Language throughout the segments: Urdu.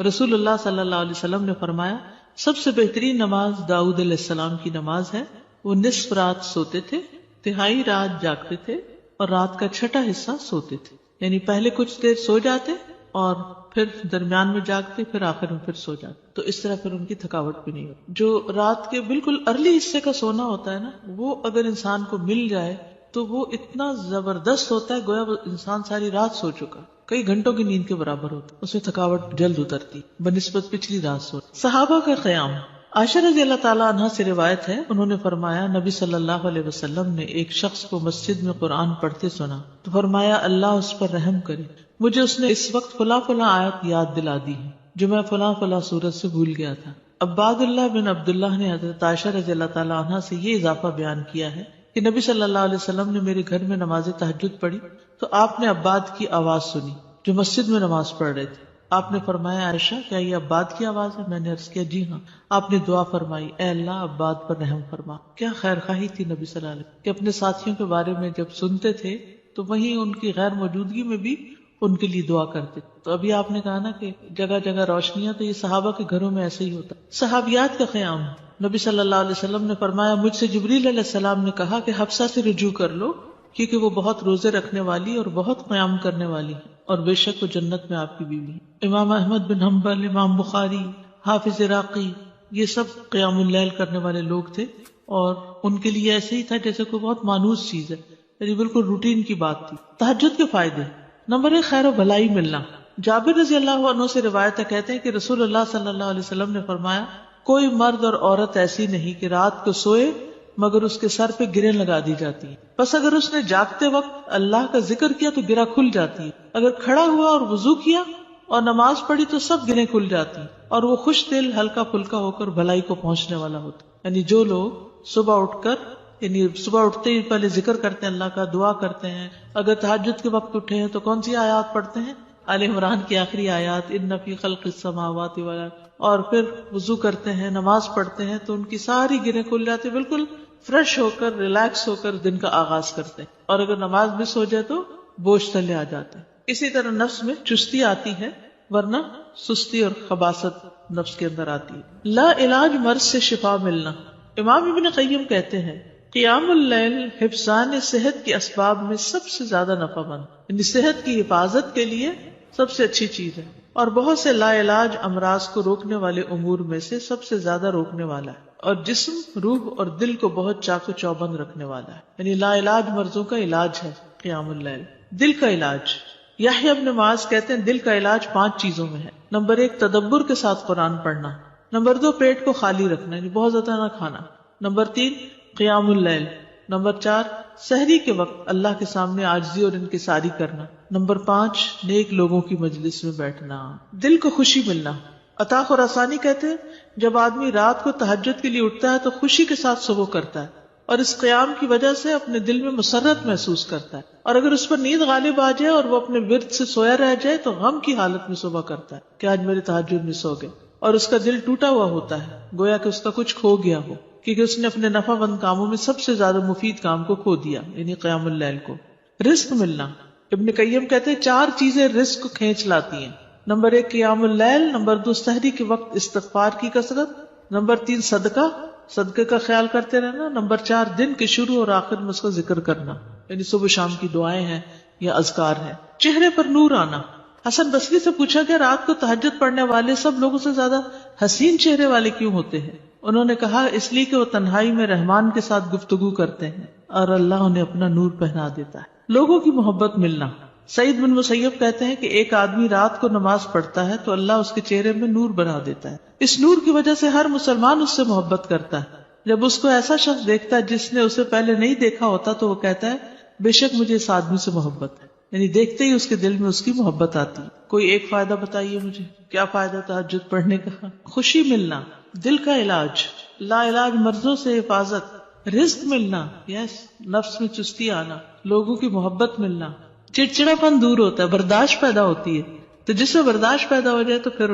رسول اللہ صلی اللہ علیہ وسلم نے فرمایا سب سے بہترین نماز داؤد علیہ السلام کی نماز ہے. وہ نصف رات سوتے تھے, تہائی رات جاگتے تھے اور رات کا چھٹا حصہ سوتے تھے. یعنی پہلے کچھ دیر سو جاتے اور پھر درمیان میں جاگتے, پھر آخر میں پھر سو جاتے. تو اس طرح پھر ان کی تھکاوٹ بھی نہیں ہوتی. جو رات کے بالکل ارلی حصے کا سونا ہوتا ہے نا, وہ اگر انسان کو مل جائے تو وہ اتنا زبردست ہوتا ہے گویا وہ انسان ساری رات سو چکا, کئی گھنٹوں کی نیند کے برابر ہوتا ہے. اس میں تھکاوٹ جلد اترتی بنسبت پچھلی رات سو. صحابہ کا قیام. عائشہ رضی اللہ تعالیٰ عنہ سے روایت ہے, انہوں نے فرمایا نبی صلی اللہ علیہ وسلم نے ایک شخص کو مسجد میں قرآن پڑھتے سنا تو فرمایا اللہ اس پر رحم کرے, مجھے اس نے اس وقت فلاں فلاں آیت یاد دلا دی ہے جو میں فلاں فلاں سورت سے بھول گیا تھا. عباد اللہ بن عبداللہ نے حضرت عائشہ رضی اللہ تعالیٰ عنہ سے یہ اضافہ بیان کیا ہے کہ نبی صلی اللہ علیہ وسلم نے میرے گھر میں نماز تہجد پڑھی تو آپ نے عباد کی آواز سنی جو مسجد میں نماز پڑھ رہے تھے. آپ نے فرمایا عائشہ کیا یہ عباد کی آواز ہے؟ میں نے عرض کیا جی ہاں. آپ نے دعا فرمائی اے اللہ عباد پر رحم فرما. کیا خیر خواہی تھی نبی صلی اللہ علیہ وسلم کہ اپنے ساتھیوں کے بارے میں جب سنتے تھے تو وہیں ان کی غیر موجودگی میں بھی ان کے لیے دعا کرتے. تو ابھی آپ نے کہا نا کہ جگہ جگہ روشنیاں, تو یہ صحابہ کے گھروں میں ایسے ہی ہوتا. صحابیات کا قیام. نبی صلی اللہ علیہ وسلم نے فرمایا مجھ سے جبریل علیہ السلام نے کہا کہ حفصہ سے رجوع کر لو کیونکہ وہ بہت روزے رکھنے والی اور بہت قیام کرنے والی ہے اور بے شک وہ جنت میں آپ کی بیوی ہے. امام احمد بن حنبل, امام بخاری, حافظ عراقی, یہ سب قیام اللیل کرنے والے لوگ تھے اور ان کے لیے ایسے ہی تھا جیسے کوئی بہت مانوس چیز ہے, یعنی بالکل روٹین کی بات تھی. تہجد کے فائدے. نمبر 1 خیر و بھلائی ملنا. جابر رضی اللہ عنہ سے روایت ہے, کہتے ہیں کہ رسول اللہ صلی اللہ علیہ وسلم نے فرمایا کوئی مرد اور عورت ایسی نہیں کہ رات کو سوئے مگر اس کے سر پہ گریں لگا دی جاتی ہے. بس اگر اس نے جاگتے وقت اللہ کا ذکر کیا تو گرہ کھل جاتی ہے, اگر کھڑا ہوا اور وضو کیا اور نماز پڑھی تو سب گریں کھل جاتی ہیں, اور وہ خوش دل ہلکا پھلکا ہو کر بھلائی کو پہنچنے والا ہوتا. یعنی جو لوگ صبح اٹھ کر یعنی صبح اٹھتے ہی پہلے ذکر کرتے ہیں, اللہ کا دعا کرتے ہیں, اگر تہجد کے وقت اٹھے ہیں تو کون سی آیات پڑھتے ہیں؟ آل عمران کی آخری آیات ان فی خلق السماوات والارض, اور پھر وضو کرتے ہیں, نماز پڑھتے ہیں تو ان کی ساری گرہیں کھل جاتی, بالکل فریش ہو کر ریلیکس ہو کر دن کا آغاز کرتے ہیں. اور اگر نماز مس ہو جائے تو بوجھ تلے آ جاتے ہیں. اسی طرح نفس میں چستی آتی ہے ورنہ سستی اور خباثت نفس کے اندر آتی ہے. لا علاج مرض سے شفا ملنا. امام ابن قیم کہتے ہیں قیام اللیل حفظان صحت کے اسباب میں سب سے زیادہ نفع مند, یعنی صحت کی حفاظت کے لیے سب سے اچھی چیز ہے, اور بہت سے لا علاج امراض کو روکنے والے امور میں سے سب سے زیادہ روکنے والا ہے, اور جسم, روح اور دل کو بہت چاق و چوبند رکھنے والا ہے. یعنی لا علاج مرضوں کا علاج ہے قیام اللیل. دل کا علاج. یحییٰ ابن معاذ کہتے ہیں دل کا علاج 5 چیزوں میں ہے. نمبر 1 تدبر کے ساتھ قرآن پڑھنا. نمبر 2 پیٹ کو خالی رکھنا, یعنی بہت زیادہ نہ کھانا. نمبر 3 قیام اللیل. نمبر 4 سحری کے وقت اللہ کے سامنے عاجزی اور انکساری کرنا. نمبر 5 نیک لوگوں کی مجلس میں بیٹھنا. دل کو خوشی ملنا. عطا خراسانی کہتے ہیں جب آدمی رات کو تہجد کے لیے اٹھتا ہے تو خوشی کے ساتھ صبح کرتا ہے اور اس قیام کی وجہ سے اپنے دل میں مسرت محسوس کرتا ہے, اور اگر اس پر نیند غالب آ جائے اور وہ اپنے ورد سے سویا رہ جائے تو غم کی حالت میں صبح کرتا ہے کہ آج میرے تہجد مس ہو گئے, اور اس کا دل ٹوٹا ہوا ہوتا ہے گویا کہ اس کا کچھ کھو گیا ہو, کیونکہ اس نے اپنے نفع مند کاموں میں سب سے زیادہ مفید کام کو کھو دیا, یعنی قیام اللیل کو. رزق ملنا. ابن قیم کہتے ہیں 4 چیزیں رزق کو کھینچ لاتی ہیں. نمبر 1 قیام اللیل. نمبر 2 سحری کے وقت استغفار کی کثرت. نمبر 3 صدقے کا خیال کرتے رہنا. نمبر 4 دن کے شروع اور آخر میں اس کا ذکر کرنا, یعنی صبح شام کی دعائیں ہیں یا اذکار ہیں. چہرے پر نور آنا. حسن بصری سے پوچھا کہ رات کو تہجد پڑھنے والے سب لوگوں سے زیادہ حسین چہرے والے کیوں ہوتے ہیں؟ انہوں نے کہا اس لیے کہ وہ تنہائی میں رحمان کے ساتھ گفتگو کرتے ہیں اور اللہ انہیں اپنا نور پہنا دیتا ہے. لوگوں کی محبت ملنا. سعید بن مسیب کہتے ہیں کہ ایک آدمی رات کو نماز پڑھتا ہے تو اللہ اس کے چہرے میں نور بنا دیتا ہے. اس نور کی وجہ سے ہر مسلمان اس سے محبت کرتا ہے. جب اس کو ایسا شخص دیکھتا ہے جس نے اسے پہلے نہیں دیکھا ہوتا تو وہ کہتا ہے بے شک مجھے اس آدمی سے محبت ہے, یعنی دیکھتے ہی اس کے دل میں اس کی محبت آتی. کوئی ایک فائدہ بتائیے مجھے, کیا فائدہ تہجد پڑھنے کا؟ خوشی ملنا. دل کا علاج. لا علاج مرضوں سے حفاظت. رزق ملنا. یس. نفس میں چستی آنا. لوگوں کی محبت ملنا. چڑچڑا پن دور ہوتا ہے, برداشت پیدا ہوتی ہے. تو جس میں برداشت پیدا ہو جائے تو پھر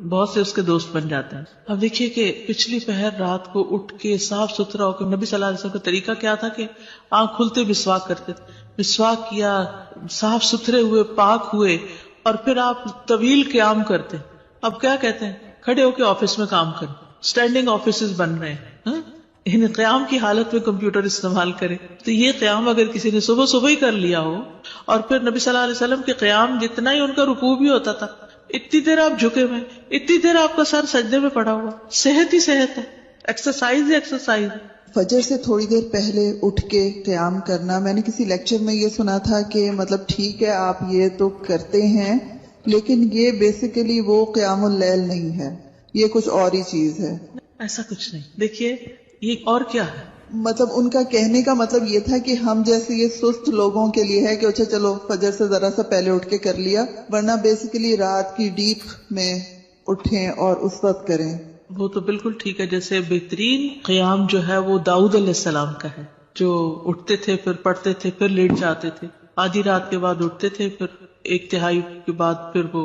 بہت سے اس کے دوست بن جاتے ہیں. اب دیکھیے کہ پچھلی پہر رات کو اٹھ کے صاف ستھرا ہو کے, نبی صلی اللہ علیہ وسلم کا طریقہ کیا تھا کہ آنکھ کھلتے مسواک کرتے تھے. مسواک کیا, صاف ستھرے ہوئے, پاک ہوئے, اور پھر آپ طویل قیام کرتے. اب کیا کہتے ہیں, کھڑے ہو کے آفس میں کام کریں, اسٹینڈنگ آفیسز بن رہے ہیں, یعنی قیام کی حالت میں کمپیوٹر استعمال کرے. تو یہ قیام اگر کسی نے صبح صبح ہی کر لیا ہو, اور پھر نبی صلی اللہ علیہ وسلم کے قیام جتنا ہی ان کا رکوع بھی ہوتا تھا, اتنی دیر آپ جھکے ہوئے, اتنی دیر آپ کا سر سجدے میں پڑا ہوا, صحت ہی صحت ہے, ایکسرسائز ہی ایکسرسائز. فجر سے تھوڑی دیر پہلے اٹھ کے قیام کرنا, میں نے کسی لیکچر میں یہ سنا تھا کہ مطلب ٹھیک ہے آپ یہ تو کرتے ہیں, لیکن یہ بیسیکلی وہ قیام اللیل نہیں ہے, یہ کچھ اور ہی چیز ہے. ایسا کچھ نہیں. دیکھیے یہ اور کیا ہے, مطلب ان کا کہنے کا مطلب یہ تھا کہ ہم جیسے یہ سست لوگوں کے لیے ہے کہ اچھا چلو فجر سے ذرا سا پہلے اٹھ کے کر لیا, ورنہ بیسیکلی رات کی ڈیپ میں اٹھیں اور اس وقت کریں. وہ تو بالکل ٹھیک ہے. جیسے بہترین قیام جو ہے وہ داؤد علیہ السلام کا ہے, جو اٹھتے تھے پھر پڑھتے تھے پھر لیٹ جاتے تھے, آدھی رات کے بعد اٹھتے تھے, پھر ایک تہائی کے بعد پھر وہ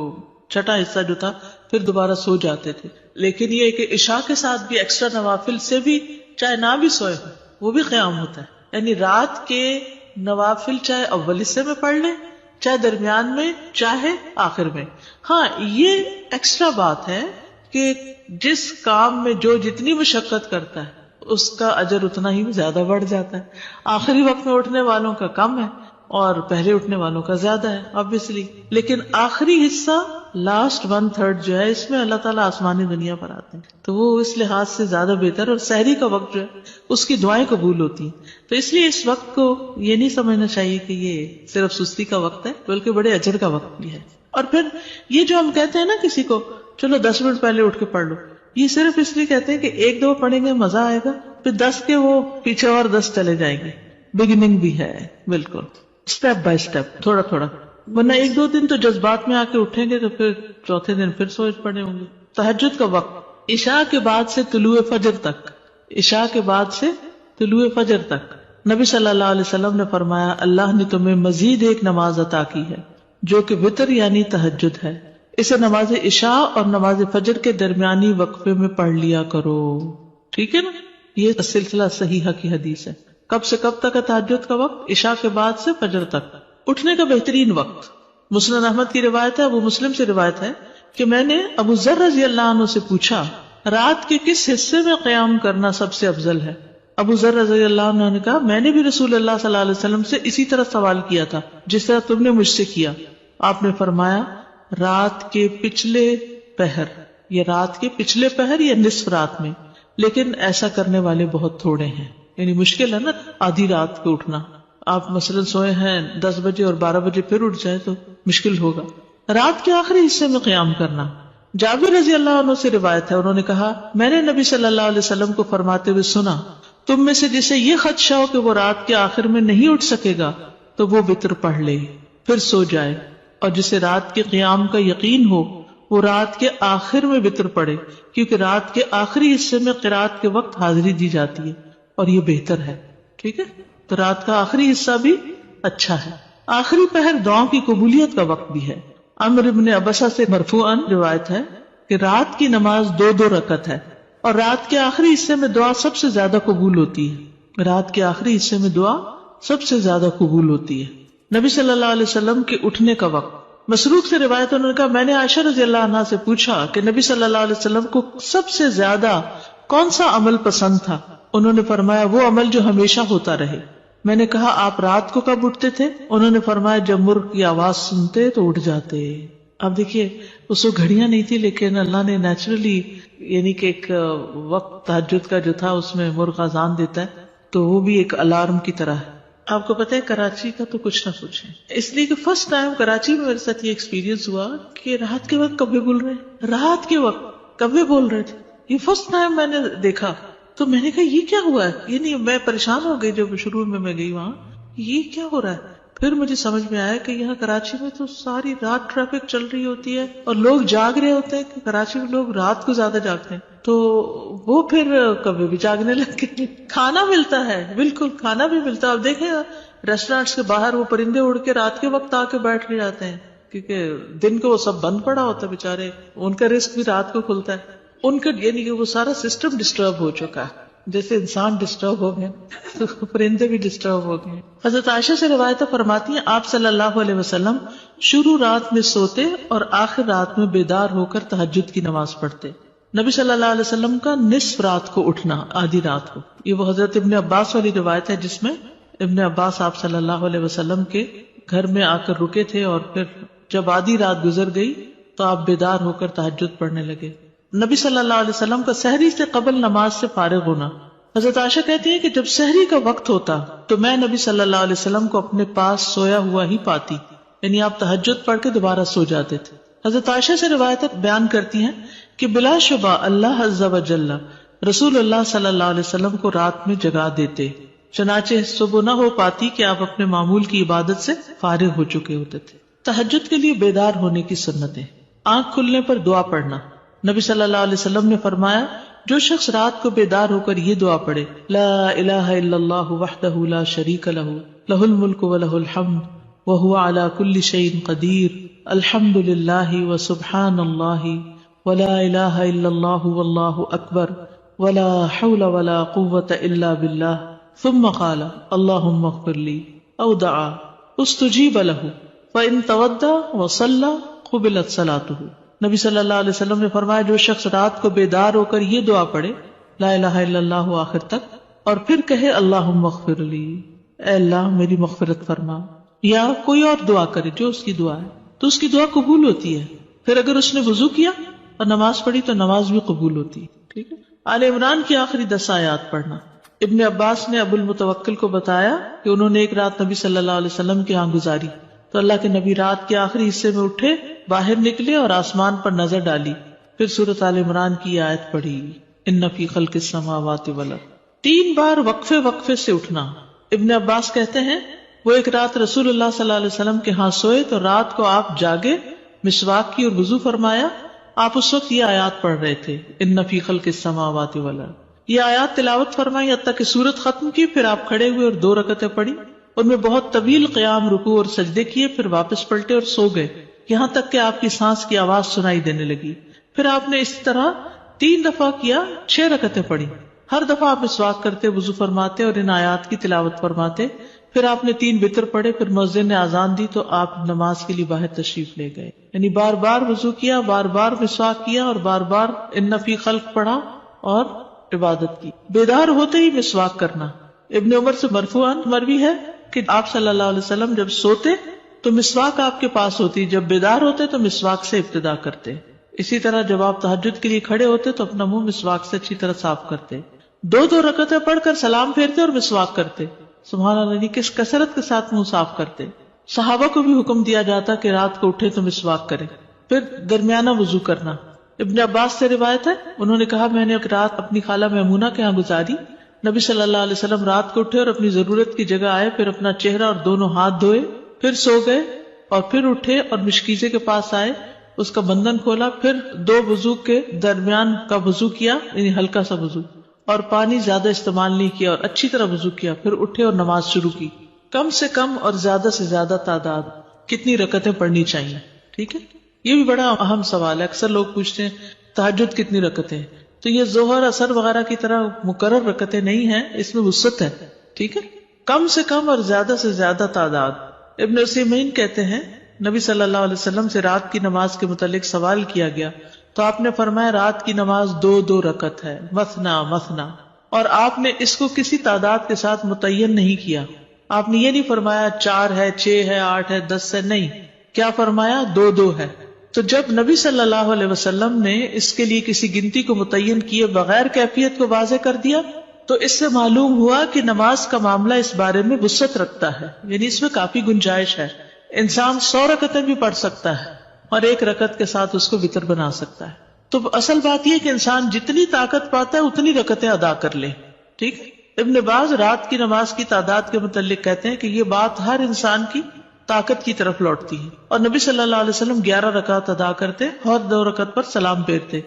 چھٹا حصہ جو تھا پھر دوبارہ سو جاتے تھے. لیکن یہ کہ عشاء کے ساتھ بھی ایکسٹرا نوافل سے بھی چاہے نہ بھی سوئے وہ بھی قیام ہوتا ہے. یعنی رات کے نوافل چاہے اول حصے میں پڑھ لیں, چاہے درمیان میں, چاہے آخر میں. ہاں یہ ایکسٹرا بات ہے کہ جس کام میں جو جتنی مشقت کرتا ہے اس کا اجر اتنا ہی زیادہ بڑھ جاتا ہے. آخری وقت میں اٹھنے والوں کا کم ہے اور پہلے اٹھنے والوں کا زیادہ ہے obviously. لیکن آخری حصہ لاسٹ 1/3 جو ہے اس میں اللہ تعالیٰ آسمانی دنیا پر آتے ہیں, تو وہ اس لحاظ سے زیادہ بہتر. اور سحری کا وقت جو ہے اس کی دعائیں قبول ہوتی ہیں. تو اس لیے اس وقت کو یہ نہیں سمجھنا چاہیے کہ یہ صرف سستی کا وقت ہے, بلکہ بڑے اجر کا وقت بھی ہے. اور پھر یہ جو ہم کہتے ہیں نا کسی کو چلو 10 منٹ پہلے اٹھ کے پڑھ لو, یہ صرف اس لیے کہتے ہیں کہ 1-2 پڑھیں گے مزہ آئے گا, پھر 10 کے وہ پیچھے اور 10 چلے جائیں گے. بگننگ بھی ہے بالکل, اسٹیپ بائی اسٹیپ, تھوڑا تھوڑا. ورنہ 1-2 دن تو جذبات میں آ کے اٹھیں گے تو پھر چوتھے دن پھر سوچ پڑے ہوں گے. تہجد کا وقت عشاء کے بعد سے طلوع فجر تک, عشاء کے بعد سے طلوع فجر تک. نبی صلی اللہ علیہ وسلم نے فرمایا اللہ نے تمہیں مزید ایک نماز عطا کی ہے جو کہ وتر یعنی تہجد ہے, اسے نماز عشاء اور نماز فجر کے درمیانی وقفے میں پڑھ لیا کرو. ٹھیک ہے نا, یہ سلسلہ صحیحہ کی حدیث ہے. کب سے کب تک ہے تہجد کا وقت؟ عشاء کے بعد سے فجر تک. اٹھنے کا بہترین وقت مسند احمد کی روایت ہے, ابو مسلم سے روایت ہے کہ میں نے ابو ذر رضی اللہ عنہ سے پوچھا رات کے کس حصے میں قیام کرنا سب سے افضل ہے؟ ابو ذر رضی اللہ عنہ نے کہا میں نے بھی رسول اللہ صلی اللہ علیہ وسلم سے اسی طرح سوال کیا تھا جس طرح تم نے مجھ سے کیا. آپ نے فرمایا رات کے پچھلے پہر, یا رات کے پچھلے پہر یا نصف رات میں, لیکن ایسا کرنے والے بہت تھوڑے ہیں. یعنی مشکل ہے نا آدھی رات کو اٹھنا. آپ مثلا سوئے ہیں 10 بجے اور 12 بجے پھر اٹھ جائے تو مشکل ہوگا. رات کے آخری حصے میں قیام کرنا. جابر رضی اللہ عنہ سے روایت ہے, انہوں نے کہا میں نے نبی صلی اللہ علیہ وسلم کو فرماتے ہوئے سنا تم میں سے جسے یہ خدشہ ہو کہ وہ رات کے آخر میں نہیں اٹھ سکے گا تو وہ وتر پڑھ لے پھر سو جائے, اور جسے رات کے قیام کا یقین ہو وہ رات کے آخر میں وتر پڑھے, کیونکہ رات کے آخری حصے میں قرات کے وقت حاضری دی جاتی ہے اور یہ بہتر ہے. ٹھیک ہے, تو رات کا آخری حصہ بھی اچھا ہے. آخری پہر دعاؤں کی قبولیت کا وقت بھی ہے. عمرو بن ابسہ سے مرفوعاً روایت ہے کہ رات کی نماز 2 رکعت ہے اور رات کے آخری حصے میں دعا سب سے زیادہ قبول ہوتی ہے. رات کے آخری حصے میں دعا سب سے زیادہ قبول ہوتی ہے. نبی صلی اللہ علیہ وسلم کے اٹھنے کا وقت. مسروق سے روایت انہوں نے کہا میں نے عائشہ رضی اللہ عنہا سے پوچھا کہ نبی صلی اللہ علیہ وسلم کو سب سے زیادہ کون سا عمل پسند تھا؟ انہوں نے فرمایا وہ عمل جو ہمیشہ ہوتا رہے. میں نے کہا آپ رات کو کب اٹھتے تھے؟ انہوں نے فرمایا جب مرغ کی آواز سنتے تو اٹھ جاتے. اب دیکھیے اس وقت گھڑیاں نہیں تھی, لیکن اللہ نے نیچرلی یعنی کہ ایک وقت تہجد کا جو تھا اس میں مرغ اذان دیتا ہے تو وہ بھی ایک الارم کی طرح ہے. آپ کو پتہ ہے کراچی کا تو کچھ نہ پوچھیں, اس لیے کہ فرسٹ ٹائم کراچی میں میرے ساتھ یہ ایکسپیرینس ہوا کہ رات کے وقت کبھی بول رہے, رات کے وقت کبھی بول رہے تھے. یہ فرسٹ ٹائم میں نے دیکھا تو میں نے کہا یہ کیا ہوا ہے, یہ نہیں, میں پریشان ہو گئی جب شروع میں گئی وہاں, یہ کیا ہو رہا ہے. پھر مجھے سمجھ میں آیا کہ یہاں کراچی میں تو ساری رات ٹریفک چل رہی ہوتی ہے اور لوگ جاگ رہے ہوتے ہیں, کہ کراچی میں لوگ رات کو زیادہ جاگتے ہیں, تو وہ پھر کبھی بھی جاگنے لگے. کھانا ملتا ہے, بالکل کھانا بھی ملتا ہے. اب دیکھیں ریسٹورینٹس کے باہر وہ پرندے اڑ کے رات کے وقت آ کے بیٹھ کے جاتے ہیں, کیونکہ دن کو وہ سب بند پڑا ہوتا ہے بیچارے, ان کا رزق بھی رات کو کھلتا ہے. ان کا یعنی کہ وہ سارا سسٹم ڈسٹرب ہو چکا ہے. جیسے انسان ڈسٹرب ہو گئے تو پرندے بھی ڈسٹرب ہو گئے. حضرت عائشہ سے روایت فرماتی ہیں آپ صلی اللہ علیہ وسلم شروع رات میں سوتے اور آخر رات میں بیدار ہو کر تہجد کی نماز پڑھتے. نبی صلی اللہ علیہ وسلم کا نصف رات کو اٹھنا، آدھی رات کو، یہ وہ حضرت ابن عباس والی روایت ہے جس میں ابن عباس آپ صلی اللہ علیہ وسلم کے گھر میں آ کر رکے تھے اور پھر جب آدھی رات گزر گئی تو آپ بیدار ہو کر تہجد پڑھنے لگے. نبی صلی اللہ علیہ وسلم کا سحری سے قبل نماز سے فارغ ہونا. حضرت عائشہ کہتی ہیں کہ جب سحری کا وقت ہوتا تو میں نبی صلی اللہ علیہ وسلم کو اپنے پاس سویا ہوا ہی پاتی، یعنی آپ تہجد پڑھ کے دوبارہ سو جاتے تھے. حضرت عائشہ سے روایت بیان کرتی ہیں کہ بلا شبہ اللہ عز و جل رسول اللہ صلی اللہ علیہ وسلم کو رات میں جگا دیتے، چنانچہ صبح نہ ہو پاتی کہ آپ اپنے معمول کی عبادت سے فارغ ہو چکے ہوتے تھے. تہجد کے لیے بیدار ہونے کی سنتیں. آنکھ کھلنے پر دعا پڑھنا. نبی صلی اللہ علیہ وسلم نے فرمایا جو شخص رات کو بیدار ہو کر یہ دعا پڑھے لا الہ الا اللہ وحدہ لا شریک لہ لہ الملک ولہ الحمد وہو علی کل شیء قدیر الحمد للہ وسبحان اللہ ولا الہ الا اللہ واللہ اکبر ولا حول ولا قوة الا باللہ ثم قال اللہم اغفر لی او دعا استجیب لہ فإن تودع وصلى قبلت صلاتہ. نبی صلی اللہ علیہ وسلم نے فرمایا جو شخص رات کو بیدار ہو کر یہ دعا پڑھے لا الہ الا اللہ آخر تک اور پھر کہے اللہم اغفر لی، اے اللہ میری مغفرت فرما، یا کوئی اور دعا کرے جو اس کی دعا ہے تو اس کی دعا قبول ہوتی ہے. پھر اگر اس نے وضو کیا اور نماز پڑھی تو نماز بھی قبول ہوتی ہے. ٹھیک ہے. آل عمران کی آخری 10 آیات پڑھنا. ابن عباس نے ابو المتوکل کو بتایا کہ انہوں نے ایک رات نبی صلی اللہ علیہ وسلم کے ہاں گزاری تو اللہ کے نبی رات کے آخری حصے میں اٹھے، باہر نکلے اور آسمان پر نظر ڈالی، پھر سورۃ آل عمران کی آیت پڑھی ان فی خلق السماوات والارض. 3 بار وقفے سے اٹھنا. ابن عباس کہتے ہیں وہ ایک رات رسول اللہ صلی اللہ علیہ وسلم کے ہاں سوئے تو رات کو آپ جاگے، مسواک کی اور وضو فرمایا. آپ اس وقت یہ آیات پڑھ رہے تھے ان فی خلق السماوات والارض. یہ آیات تلاوت فرمائی حتیٰ کہ سورت ختم کی، پھر آپ کھڑے ہوئے اور 2 رکعتیں پڑھی. ان میں بہت طویل قیام، رکوع اور سجدے کیے، پھر واپس پلٹے اور سو گئے یہاں تک کہ آپ کی سانس کی آواز سنائی دینے لگی. پھر آپ نے اس طرح 3 دفعہ کیا، 6 رکعتیں پڑھی. ہر دفعہ آپ مسواک کرتے، وضو فرماتے اور ان آیات کی تلاوت فرماتے. پھر آپ نے 3 وتر پڑھے، پھر مؤذن نے اذان دی تو آپ نماز کے لیے باہر تشریف لے گئے. یعنی بار بار وضو کیا، بار بار مسواک کیا اور بار بار ان فی خلق پڑھا اور عبادت کی. بیدار ہوتے ہی مسواک کرنا. ابن عمر سے مرفوعاً مروی ہے کہ آپ صلی اللہ علیہ وسلم جب سوتے تو مسواک آپ کے پاس ہوتی، جب بیدار ہوتے تو مسواک سے ابتدا کرتے. اسی طرح جب آپ تہجد کے لیے کھڑے ہوتے تو اپنا منہ مسواک سے اچھی طرح صاف کرتے. 2 رکعتیں پڑھ کر سلام پھیرتے اور مسواک کرتے. سبحان اللہ، کس کثرت کے ساتھ منہ صاف کرتے. صحابہ کو بھی حکم دیا جاتا کہ رات کو اٹھے تو مسواک کرے. پھر درمیانہ وضو کرنا. ابن عباس سے روایت ہے انہوں نے کہا میں نے ایک رات اپنی خالہ میمونہ کے ہاں گزاری. نبی صلی اللہ علیہ وسلم رات کو اٹھے اور اپنی ضرورت کی جگہ آئے، پھر اپنا چہرہ اور دونوں ہاتھ دھوئے، پھر سو گئے اور پھر اٹھے اور مشکیزے کے پاس آئے، اس کا بندھن کھولا، پھر 2 وضو کے درمیان کا وضو کیا، یعنی ہلکا سا وضو، اور پانی زیادہ استعمال نہیں کیا اور اچھی طرح وضو کیا. پھر اٹھے اور نماز شروع کی. کم سے کم اور زیادہ سے زیادہ تعداد کتنی رکعتیں پڑھنی چاہیے؟ ٹھیک ہے. یہ بھی بڑا اہم سوال ہے. اکثر لوگ پوچھتے ہیں تہجد کتنی رکعتیں؟ تو یہ ظہر اثر وغیرہ کی طرح مقرر رکعتیں نہیں ہیں، اس میں وسعت ہے. ٹھیک ہے. کم سے کم اور زیادہ سے زیادہ تعداد. ابن عثیمین کہتے ہیں نبی صلی اللہ علیہ وسلم سے رات کی نماز کے متعلق سوال کیا گیا تو آپ نے فرمایا رات کی نماز 2 رکعت ہے، مثنا مثنا، اور آپ نے اس کو کسی تعداد کے ساتھ متعین نہیں کیا. آپ نے یہ نہیں فرمایا 4 ہے، 6 ہے، 8 ہے، 10 ہے، نہیں. کیا فرمایا؟ 2 ہے. تو جب نبی صلی اللہ علیہ وسلم نے اس کے لیے کسی گنتی کو متعین کیے بغیر کیفیت کو واضح کر دیا تو اس سے معلوم ہوا کہ نماز کا معاملہ اس بارے میں وسعت رکھتا ہے، یعنی اس میں کافی گنجائش ہے. انسان 100 رکعتیں بھی پڑھ سکتا ہے اور 1 رکعت کے ساتھ اس کو وتر بنا سکتا ہے. تو اصل بات یہ کہ انسان جتنی طاقت پاتا ہے اتنی رکعتیں ادا کر لے. ٹھیک. ابن باز رات کی نماز کی تعداد کے متعلق کہتے ہیں کہ یہ بات ہر انسان کی طاقت کی طرف لوٹتی ہے، اور نبی صلی اللہ علیہ وسلم 11 رکعت ادا کرتے اور 2 رکعت پر سلام پھیرتے.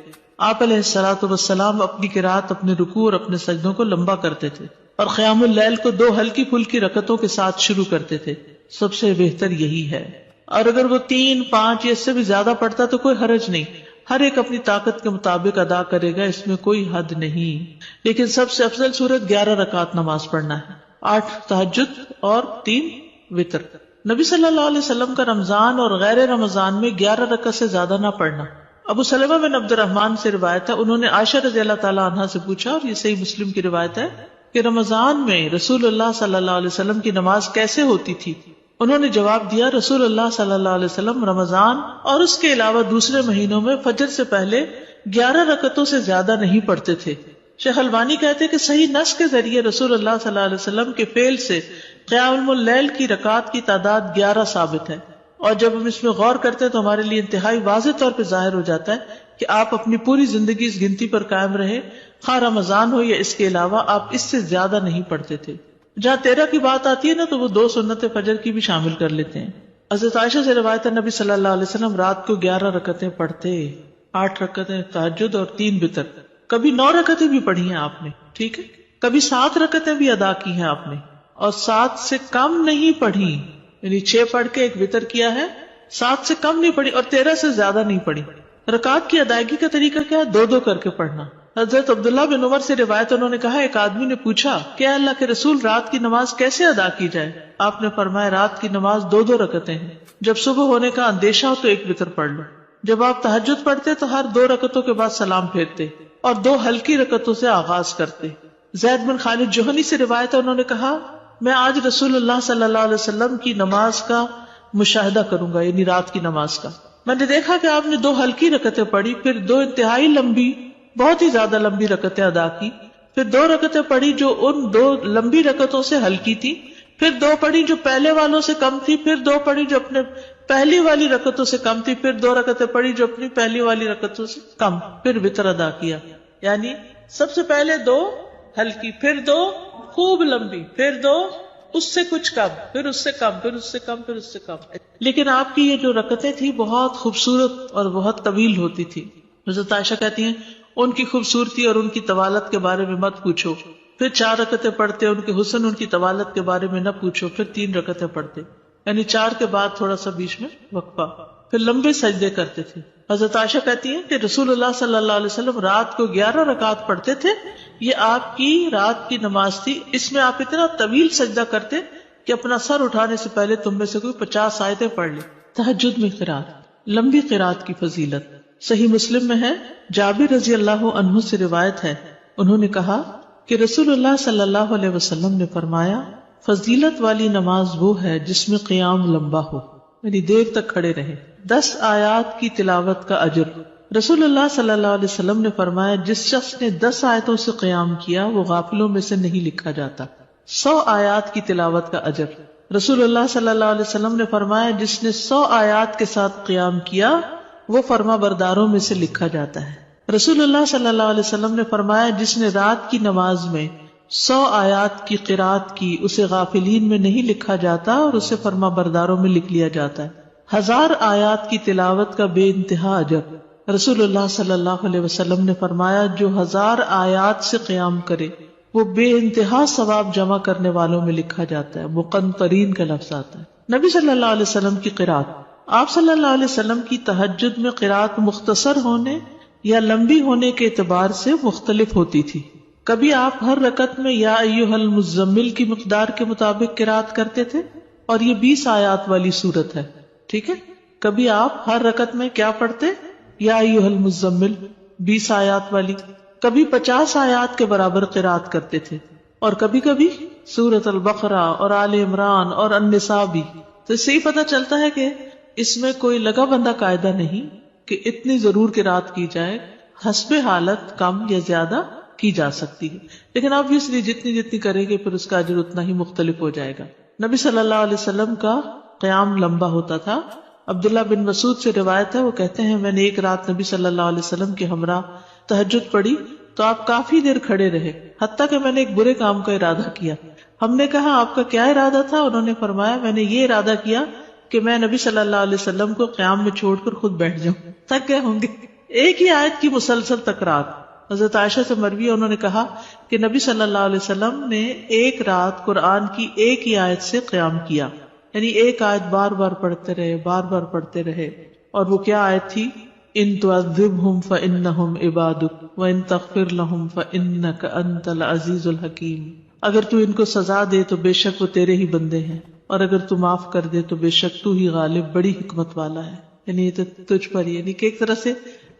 آپ علیہ الصلوۃ والسلام اپنی قرات، اپنے رکوع اور اپنے سجدوں کو لمبا کرتے تھے اور قیام اللیل کو 2 ہلکی پھلکی رکعتوں کے ساتھ شروع کرتے تھے. سب سے بہتر یہی ہے. اور اگر وہ 3، 5 یا اس سے بھی زیادہ پڑھتا تو کوئی حرج نہیں. ہر ایک اپنی طاقت کے مطابق ادا کرے گا، اس میں کوئی حد نہیں. لیکن سب سے افضل صورت 11 رکعت نماز پڑھنا ہے، 8 تہجد اور 3 وتر. نبی صلی اللہ علیہ وسلم کا رمضان اور غیر رمضان میں 11 رکعت سے زیادہ نہ پڑھنا. ابو سلمہ بن عبد الرحمن سے روایت ہے، انہوں نے عائشہ رضی اللہ تعالی عنہا سے پوچھا، اور یہ صحیح مسلم کی روایت ہے، کہ رمضان میں رسول اللہ صلی اللہ علیہ وسلم کی نماز کیسے ہوتی تھی؟ انہوں نے جواب دیا، رسول اللہ صلی اللہ علیہ وسلم رمضان اور اس کے علاوہ دوسرے مہینوں میں فجر سے پہلے 11 رکعتوں سے زیادہ نہیں پڑھتے تھے. شیخ البانی کہتے ہیں کہ صحیح نص کے ذریعے رسول اللہ صلی اللہ علیہ وسلم کے فعل سے قیام اللیل کی رکعات کی تعداد 11 ثابت ہے، اور جب ہم اس میں غور کرتے ہیں تو ہمارے لیے انتہائی واضح طور پہ ظاہر ہو جاتا ہے کہ آپ اپنی پوری زندگی اس گنتی پر قائم رہے، خواہ رمضان ہو یا اس کے علاوہ، آپ اس سے زیادہ نہیں پڑھتے تھے. جہاں 13 کی بات آتی ہے نا تو وہ 2 سنت فجر کی بھی شامل کر لیتے ہیں. حضرت عائشہ سے روایت ہے، نبی صلی اللہ علیہ وسلم رات کو 11 رکعتیں پڑھتے، 8 رکعتیں تہجد اور 3 وتر. کبھی 9 رکعتیں بھی پڑھی ہیں آپ نے، ٹھیک ہے، کبھی 7 رکعتیں بھی ادا کی ہیں آپ نے، اور 7 سے کم نہیں پڑھی، یعنی 6 پڑھ کے 1 وتر کیا ہے، 7 سے کم نہیں پڑھی اور 13 سے زیادہ نہیں پڑھی. رکعت کی ادائیگی کا طریقہ کیا ہے؟ 2 کر کے پڑھنا. حضرت عبداللہ بن عمر سے روایت، انہوں نے کہا، ایک آدمی نے پوچھا کہ اللہ کے رسول رات کی نماز کیسے ادا کی جائے؟ آپ نے فرمایا، رات کی نماز 2 رکعتیں ہیں، جب صبح ہونے کا اندیشہ ہو تو 1 وتر پڑھ لو. جب آپ تہجد پڑھتے تو ہر 2 رکعتوں کے بعد سلام پھیرتے اور 2 ہلکی رکعتوں سے آغاز کرتے. زید بن خالد جوہنی سے روایت ہے، انہوں نے کہا، میں آج رسول اللہ صلی اللہ علیہ وسلم کی نماز کا مشاہدہ کروں گا، یعنی رات کی نماز کا. میں نے دیکھا کہ آپ نے 2 ہلکی رکعتیں پڑھی، پھر 2 انتہائی لمبی، بہت ہی زیادہ لمبی رکعتیں ادا کی، پھر 2 رکعتیں پڑھی جو ان 2 لمبی رکعتوں سے ہلکی تھی، پھر 2 پڑھی جو پہلے والوں سے کم تھی، پھر 2 پڑھی جو اپنے پہلی والی رکعتوں سے کم تھی، پھر 2 رکعتیں پڑھی جو اپنی پہلی والی رکعتوں سے کم، پھر وتر ادا کیا. یعنی سب سے پہلے 2 ہلکی، پھر 2 خوب لمبی، پھر 2 اس سے کچھ کم، پھر اس سے کم، پھر اس سے کم، پھر اس سے کم. لیکن آپ کی یہ جو رکعتیں تھی بہت خوبصورت اور بہت طویل ہوتی تھی. حضرت عائشہ کہتی ہیں، ان کی خوبصورتی اور ان کی طوالت کے بارے میں مت پوچھو. پھر 4 رکعتیں پڑھتے، ان کے حسن، ان کی طوالت کے بارے میں نہ پوچھو. پھر 3 رکعتیں پڑھتے، یعنی 4 کے بعد تھوڑا سا بیچ میں وقفہ، پھر لمبے سجدے کرتے تھے. حضرت عائشہ کہتی ہیں کہ رسول اللہ صلی اللہ علیہ وسلم رات کو 11 رکعت پڑھتے تھے، یہ آپ کی رات کی نماز تھی. اس میں آپ اتنا طویل سجدہ کرتے کہ اپنا سر اٹھانے سے پہلے تم میں سے کوئی 50 آیتیں پڑھ لے. تہجد میں قرات، لمبی قرات کی فضیلت صحیح مسلم میں ہے. جابر رضی اللہ عنہ سے روایت ہے، انہوں نے کہا کہ رسول اللہ صلی اللہ علیہ وسلم نے فرمایا، فضیلت والی نماز وہ ہے جس میں قیام لمبا ہو، یعنی دیر تک کھڑے رہے. 10 آیات کی تلاوت کا اجر. رسول اللہ صلی اللہ علیہ وسلم نے فرمایا، جس شخص نے 10 آیتوں سے قیام کیا وہ غافلوں میں سے نہیں لکھا جاتا. 100 آیات کی تلاوت کا اجر. رسول اللہ صلی اللہ علیہ وسلم نے فرمایا، جس نے 100 آیات کے ساتھ قیام کیا وہ فرما برداروں میں سے لکھا جاتا ہے. رسول اللہ صلی اللہ علیہ وسلم نے فرمایا، جس نے رات کی نماز میں 100 آیات کی قرات کی اسے غافلین میں نہیں لکھا جاتا اور اسے فرما برداروں میں لکھ لیا جاتا ہے. 1000 آیات کی تلاوت کا بے انتہا اجر. رسول اللہ صلی اللہ علیہ وسلم نے فرمایا، جو 1000 آیات سے قیام کرے وہ بے انتہا ثواب جمع کرنے والوں میں لکھا جاتا ہے. مقنطرین کا لفظ آتا ہے. نبی صلی اللہ علیہ وسلم کی قرات. آپ صلی اللہ علیہ وسلم کی تہجد میں قرات مختصر ہونے یا لمبی ہونے کے اعتبار سے مختلف ہوتی تھی. کبھی آپ ہر رکعت میں یا ایھا المزمل کی مقدار کے مطابق قرات کرتے تھے، اور یہ 20 آیات والی سورت ہے، ٹھیک ہے. کبھی آپ ہر رکعت میں کیا پڑھتے؟ یا ایھا المزمل 20 آیات والی. کبھی 50 آیات کے برابر قرات کرتے تھے، اور کبھی کبھی سورۃ البقرہ اور آل عمران اور النساء بھی. تو اس سے ہی پتہ چلتا ہے کہ اس میں کوئی لگا بندہ قاعدہ نہیں کہ اتنی ضرور قرات کی جائے، حسب حالت کم یا زیادہ کی جا سکتی ہے، لیکن obviously جتنی جتنی کریں گے پھر اس کا اجر اتنا ہی مختلف ہو جائے گا. نبی صلی اللہ علیہ وسلم کا قیام لمبا ہوتا تھا. عبداللہ بن مسعود سے روایت ہے، وہ کہتے ہیں، میں نے ایک رات نبی صلی اللہ علیہ وسلم کے ہمراہ تہجد پڑھی تو آپ کافی دیر کھڑے رہے، حتیٰ کہ میں نے ایک برے کام کا ارادہ کیا. ہم نے کہا، آپ کا کیا ارادہ تھا؟ انہوں نے فرمایا، میں نے یہ ارادہ کیا کہ میں نبی صلی اللہ علیہ وسلم کو قیام میں چھوڑ کر خود بیٹھ جاؤں. تھک گئے ہوں گے. ایک ہی آیت کی مسلسل تکرار. حضرت عائشہ سے مروی ہے، انہوں نے کہا کہ نبی صلی اللہ علیہ وسلم نے ایک رات قرآن کی ایک ہی آیت سے قیام کیا، یعنی ایک آیت بار بار پڑھتے رہے، بار بار پڑھتے رہے. اور وہ کیا آیت تھی؟ ان تعذبهم فانہم عبادک وان تغفر لهم فانک انت العزیز الحکیم. اگر تو ان کو سزا دے تو بے شک وہ تیرے ہی بندے ہیں، اور اگر تو معاف کر دے تو بے شک تو ہی غالب بڑی حکمت والا ہے. یعنی یہ تو تجھ پر، یعنی کہ ایک طرح سے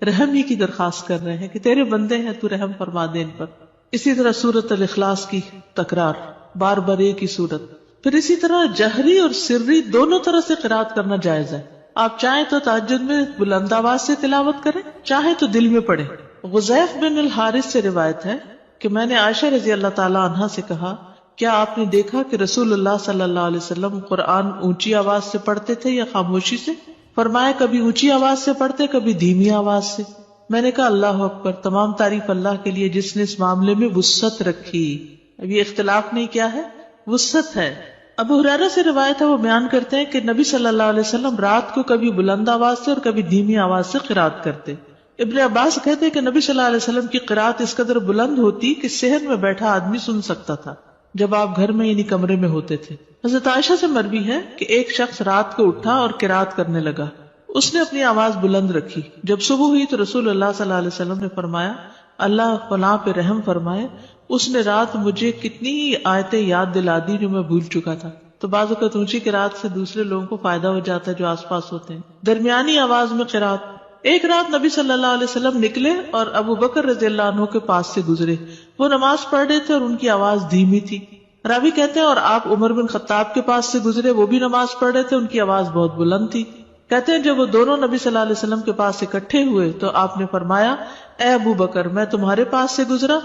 رحم ہی کی درخواست کر رہے ہیں کہ تیرے بندے ہیں، تو رحم فرما دے ان پر. اسی طرح سورۃ الاخلاص کی تکرار، بار بار ایک ہی سورت. پھر اسی طرح جہری اور سری دونوں طرح سے قرات کرنا جائز ہے. آپ چاہیں تو تہجد میں بلند آواز سے تلاوت کریں، چاہیں تو دل میں پڑھیں. غزیف بن الحارث سے روایت ہے کہ میں نے عائشہ رضی اللہ تعالی عنہا سے کہا، کیا آپ نے دیکھا کہ رسول اللہ صلی اللہ علیہ وسلم قرآن اونچی آواز سے پڑھتے تھے یا خاموشی سے؟ فرمایا کبھی اونچی آواز سے پڑھتے، کبھی دھیمی آواز سے. میں نے کہا اللہ اکبر، تمام تعریف اللہ کے لیے جس نے اس معاملے میں وسعت رکھی. اب یہ اختلاف نہیں، کیا ہے؟ وسعت ہے. ابو ہریرہ سے روایت ہے، وہ بیان کرتے ہیں کہ نبی صلی اللہ علیہ وسلم رات کو کبھی بلند آواز سے اور کبھی دھیمی آواز سے قرات کرتے. ابن عباس کہتے ہیں کہ نبی صلی اللہ علیہ وسلم کی قرات اس قدر بلند ہوتی کہ صحن میں بیٹھا آدمی سن سکتا تھا جب آپ گھر میں یعنی کمرے میں ہوتے تھے. حضرت عائشہ سے مروی ہے کہ ایک شخص رات کو اٹھا اور قرات کرنے لگا. اس نے اپنی آواز بلند رکھی. جب صبح ہوئی تو رسول اللہ صلی اللہ علیہ وسلم نے فرمایا اللہ فلاں پہ رحم فرمائے، اس نے رات مجھے کتنی آیتیں یاد دلا دی جو میں بھول چکا تھا. تو بعض اوقات اونچی قرات سے دوسرے لوگوں کو فائدہ ہو جاتا ہے جو آس پاس ہوتے ہیں. درمیانی آواز میں قرات. ایک رات نبی صلی اللہ علیہ وسلم نکلے اور ابو بکر رضی اللہ عنہ کے پاس سے گزرے. وہ نماز پڑھ رہے تھے اور ان کی آواز دھیمی تھی. راوی کہتے ہیں اور آپ عمر بن خطاب کے پاس سے گزرے، وہ بھی نماز پڑھ رہے تھے، ان کی آواز بہت بلند تھی. کہتے ہیں جب وہ دونوں نبی صلی اللہ علیہ وسلم کے پاس اکٹھے ہوئے تو آپ نے فرمایا اے ابو بکر، میں تمہارے پاس سے گزرا،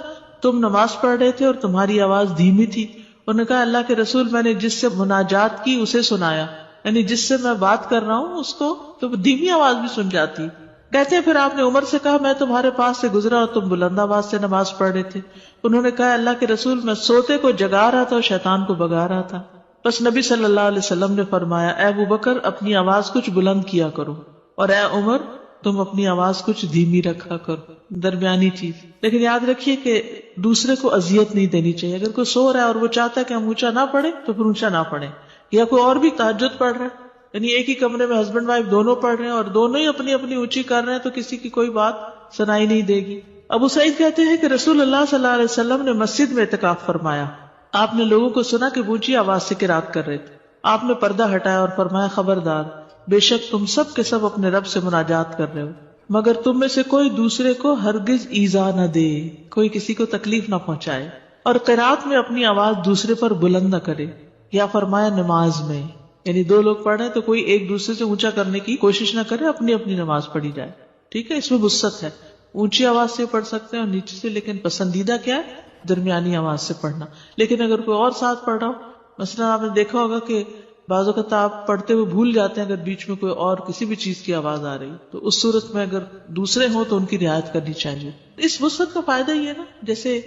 تم نماز پڑھ رہے تھے اور تمہاری آواز دھیمی تھی. انہوں نے کہا اللہ کے رسول، میں نے جس سے مناجات کی اسے سنایا، یعنی جس سے میں بات کر رہا ہوں اس کو تو دھیمی آواز بھی سن جاتی. کہتے ہیں پھر آپ نے عمر سے کہا میں تمہارے پاس سے گزرا اور تم بلند آواز سے نماز پڑھ رہے تھے. انہوں نے کہا اللہ کے رسول، میں سوتے کو جگا رہا تھا اور شیطان کو بگا رہا تھا. بس نبی صلی اللہ علیہ وسلم نے فرمایا اے ابو بکر، اپنی آواز کچھ بلند کیا کرو، اور اے عمر، تم اپنی آواز کچھ دھیمی رکھا کرو. درمیانی چیز. لیکن یاد رکھیے کہ دوسرے کو اذیت نہیں دینی چاہیے. اگر کوئی سو رہا ہے اور وہ چاہتا ہے کہ ہم اونچا نہ پڑھیں تو پھر اونچا نہ پڑھیں. یا کوئی اور بھی تہجد پڑھ رہا ہے، یعنی ایک ہی کمرے میں ہسبینڈ وائف دونوں پڑھ رہے ہیں اور دونوں ہی اپنی اپنی اونچی کر رہے ہیں تو کسی کی کوئی بات سنائی نہیں دے گی. ابو سعید کہتے ہیں کہ رسول اللہ صلی اللہ علیہ وسلم نے مسجد میں اعتکاف فرمایا. آپ نے لوگوں کو سنا کہ اونچی آواز سے قرات کر رہے تھے. آپ نے پردہ ہٹایا اور فرمایا خبردار، بے شک تم سب کے سب اپنے رب سے مناجات کر رہے ہو، مگر تم میں سے کوئی دوسرے کو ہرگز ایذا نہ دے، کوئی کسی کو تکلیف نہ پہنچائے، اور قرات میں اپنی آواز دوسرے پر بلند نہ کرے. یا فرمایا نماز میں، یعنی دو لوگ پڑھ رہے ہیں تو کوئی ایک دوسرے سے اونچا کرنے کی کوشش نہ کرے، اپنی اپنی نماز پڑھی جائے. ٹھیک ہے، اس میں وسعت ہے. اونچی آواز سے پڑھ سکتے ہیں اور نیچے سے، لیکن پسندیدہ کیا ہے؟ درمیانی آواز سے پڑھنا. لیکن اگر کوئی اور ساتھ پڑھ رہا ہو، مثلا آپ نے دیکھا ہوگا کہ بعض اوقات آپ پڑھتے ہوئے بھول جاتے ہیں اگر بیچ میں کوئی اور کسی بھی چیز کی آواز آ رہی تو اس صورت میں اگر دوسرے ہوں تو ان کی رعایت کرنی چاہیے. اس وسعت کا فائدہ یہ ہے نا، جیسے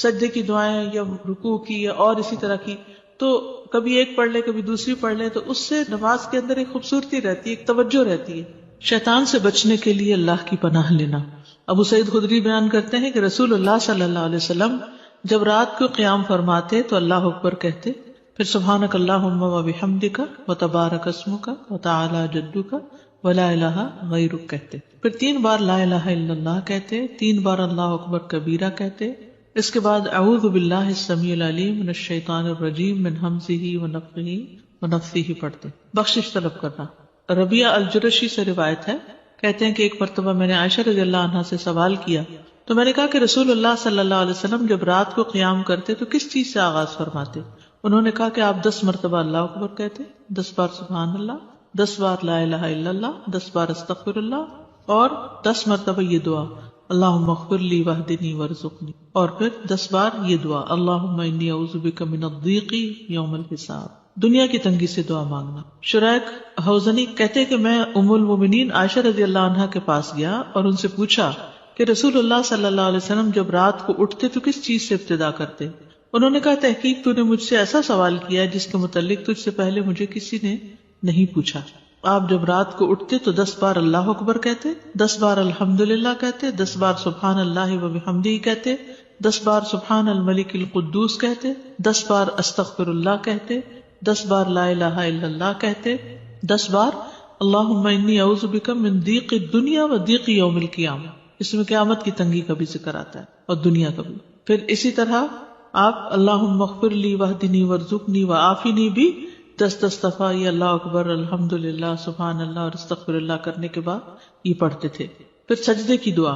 سجدے کی دعائیں یا رکوع کی یا اور اسی طرح کی، تو کبھی ایک پڑھ لے کبھی دوسری پڑھ لے تو اس سے نماز کے اندر ایک خوبصورتی رہتی ہے، ایک توجہ رہتی ہے. شیطان سے بچنے کے لیے اللہ کی پناہ لینا. ابو سعید خدری بیان کرتے ہیں کہ رسول اللہ صلی اللہ علیہ وسلم جب رات کو قیام فرماتے تو اللہ اکبر کہتے، پھر سبحانک اللہم و بحمدک و تبارک اسمک و تعالی جدک و لا الہ غیرک کہتے، پھر 3 بار لا الہ الا اللہ کہتے، 3 بار اللہ اکبر کبیرہ کہتے. اس کے بعد اعوذ باللہ السمیع العلیم من الشیطان الرجیم من ہمزہ و نفخہ و نفثہ پڑھتے. بخشش طلب کرنا. ربیعہ الجرشی سے روایت ہے، کہتے ہیں کہ ایک مرتبہ میں نے عائشہ رضی اللہ عنہا سے سوال کیا تو میں نے کہا کہ رسول اللہ صلی اللہ علیہ وسلم جب رات کو قیام کرتے تو کس چیز سے آغاز فرماتے؟ انہوں نے کہا کہ آپ 10 مرتبہ اللہ اکبر کہتے، 10 بار سبحان اللہ، 10 بار لا الہ الا اللہ، 10 بار استغفر اللہ، اور 10 مرتبہ یہ دعا اللہم اغفر لی واہدنی وارزقنی، اور پھر 10 بار یہ دعا اللہم انی اعوذ بک من الضیق یوم الحساب، دنیا کی تنگی سے دعا مانگنا. شریک حوزنی کہتے کہ میں ام المومنین عائشہ رضی اللہ عنہا کے پاس گیا اور ان سے پوچھا کہ رسول اللہ صلی اللہ علیہ وسلم جب رات کو اٹھتے تو کس چیز سے ابتدا کرتے؟ انہوں نے کہا تحقیق تو نے مجھ سے ایسا سوال کیا جس کے متعلق تجھ سے پہلے مجھے کسی نے نہیں پوچھا. آپ جب رات کو اٹھتے تو 10 بار اللہ اکبر کہتے، 10 بار الحمدللہ کہتے، 10 بار سبحان اللہ و بحمدہ کہتے، 10 بار سبحان الملک القدوس کہتے، 10 بار استغفر اللہ کہتے، 10 بار لا الہ الا اللہ کہتے، 10 بار اللہم انی اعوذ بک من ضیق الدنیا و ضیق یوم القیامہ، اس میں قیامت کی تنگی کا بھی ذکر آتا ہے اور دنیا کا بھی. پھر اسی طرح آپ اللہم اغفر لی واہدنی وارزقنی وعافنی بھی 10 دفعہ یہ اللہ اکبر الحمدللہ سبحان اللہ اور استغفر اللہ کرنے کے بعد یہ پڑھتے تھے. پھر سجدے کی دعا